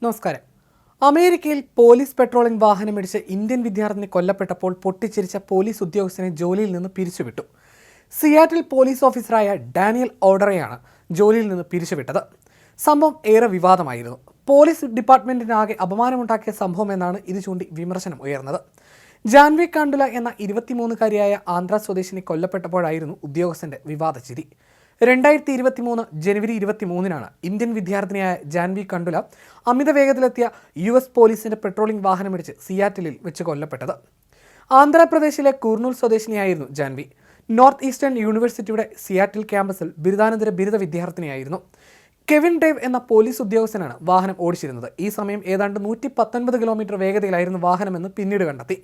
നമസ്കാരം. അമേരിക്കയിൽ police patrolling വാഹനമിടിച്ച് Indian വിദ്യാർത്ഥിനി കൊല്ലപ്പെട്ടപ്പോൾ പൊട്ടിച്ചിരിച്ച പോലീസ് ഉദ്യോഗസ്ഥനെ ജോലിയിൽ നിന്ന് പിരിച്ചുവിട്ടു. സിയാറ്റിൽ പോലീസ് ഓഫീസറായ ഡാനിയൽ ഓർഡറെയാണ് ജോലിയിൽ നിന്ന് പിരിച്ചുവിട്ടത്. സംഭവം ഏറെ വിവാദമായിരുന്നു. പോലീസ് ഡിപ്പാർട്ട്മെന്റിനാകെ അപമാനമുണ്ടാക്കിയ സംഭവം എന്നാണ് ഇത് ചൂണ്ടി വിമർശനം ഉയർന്നത്. ജാൻവി കണ്ടുല എന്ന 23-കാരിയായ ആന്ധ്ര സ്വദേശിനി കൊല്ലപ്പെട്ടപ്പോഴായിരുന്നു ഉദ്യോഗസ്ഥന്റെ വിവാദ ചിരി. 2023 ജനുവരി 23-നാണ് ഇന്ത്യൻ വിദ്യാർത്ഥിനിയായ ജാൻവി കണ്ടുല അമിത വേഗത്തിലെത്തിയ US പോലീസിന്റെ പെട്രോളിംഗ് വാഹനമിടിച്ച് സിയാറ്റിലിൽ വെച്ച് കൊല്ലപ്പെട്ടത്. ആന്ധ്രാപ്രദേശിലെ കുർണൂൽ സ്വദേശിനിയായിരുന്നു ജാൻവി. നോർത്ത് ഈസ്റ്റേൺ യൂണിവേഴ്സിറ്റിയുടെ സിയാറ്റിൽ ക്യാമ്പസിൽ ബിരുദാനന്തര ബിരുദ വിദ്യാർത്ഥിനിയായിരുന്നു. കെവിൻ ഡേവ് എന്ന പോലീസ് ഉദ്യോഗസ്ഥനാണ് വാഹനം ഓടിച്ചിരുന്നത്. ഈ സമയം ഏതാണ്ട് 119 കിലോമീറ്റർ വേഗതയിലായിരുന്നു വാഹനമെന്ന് പിന്നീട് കണ്ടെത്തി.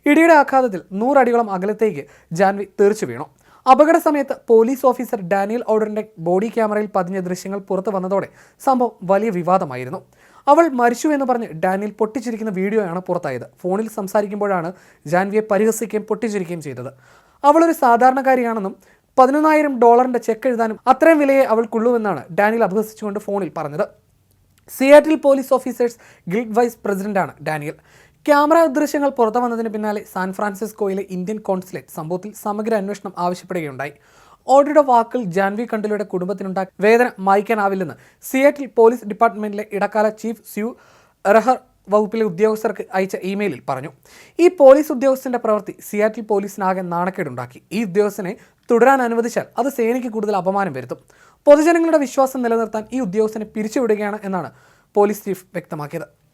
ഇടിയുടെ ആഘാതത്തിൽ 100 അടിയോളം അകലത്തേക്ക് ജാൻവി തെറിച്ചു വീണു. അപകട സമയത്ത് പോലീസ് ഓഫീസർ ഡാനിയൽ ഓർഡറിന്റെ ബോഡി ക്യാമറയിൽ പതിഞ്ഞ ദൃശ്യങ്ങൾ പുറത്തു വന്നതോടെ സംഭവം വലിയ വിവാദമായിരുന്നു. അവൾ മരിച്ചു എന്ന് പറഞ്ഞ് ഡാനിയൽ പൊട്ടിച്ചിരിക്കുന്ന വീഡിയോയാണ് പുറത്തായത്. ഫോണിൽ സംസാരിക്കുമ്പോഴാണ് ജാൻവിയെ പരിഹസിക്കുകയും പൊട്ടിച്ചിരിക്കുകയും ചെയ്തത്. അവളൊരു സാധാരണക്കാരിയാണെന്നും $11,000 ചെക്ക് എഴുതാനും അത്രയും വിലയെ അവൾക്കുള്ളൂവെന്നാണ് ഡാനിയൽ അപഹസിച്ചുകൊണ്ട് ഫോണിൽ പറഞ്ഞത്. Seattle police officers guild vice പ്രസിഡന്റാണ് ഡാനിയൽ. ക്യാമറ ദൃശ്യങ്ങൾ പുറത്തു വന്നതിന് പിന്നാലെ സാൻ ഫ്രാൻസിസ്കോയിലെ ഇന്ത്യൻ കോൺസുലേറ്റ് സംഭവത്തിൽ സമഗ്ര അന്വേഷണം ആവശ്യപ്പെടുകയുണ്ടായി. ഓർഡറുടെ വാക്കുകൾ ജാൻവി കണ്ടുലയുടെ കുടുംബത്തിനുണ്ടാക്കിയ വേദന മായ്ക്കാനാവില്ലെന്ന് സിയാറ്റിൽ പോലീസ് ഡിപ്പാർട്ട്മെന്റിലെ ഇടക്കാല ചീഫ് സ്യൂ റഹർ വകുപ്പിലെ ഉദ്യോഗസ്ഥർക്ക് അയച്ച ഇമെയിലിൽ പറഞ്ഞു. ഈ പോലീസ് ഉദ്യോഗസ്ഥന്റെ പ്രവൃത്തി സിയാറ്റിൽ പോലീസിനാകെ നാണക്കേടുണ്ടാക്കി. ഈ ഉദ്യോഗസ്ഥനെ തുടരാൻ അനുവദിച്ചാൽ അത് സേനയ്ക്ക് കൂടുതൽ അപമാനം വരുത്തും. പൊതുജനങ്ങളുടെ വിശ്വാസം നിലനിർത്താൻ ഈ ഉദ്യോഗസ്ഥനെ പിരിച്ചുവിടുകയാണ് എന്നാണ് പോലീസ് ചീഫ് വ്യക്തമാക്കിയത്.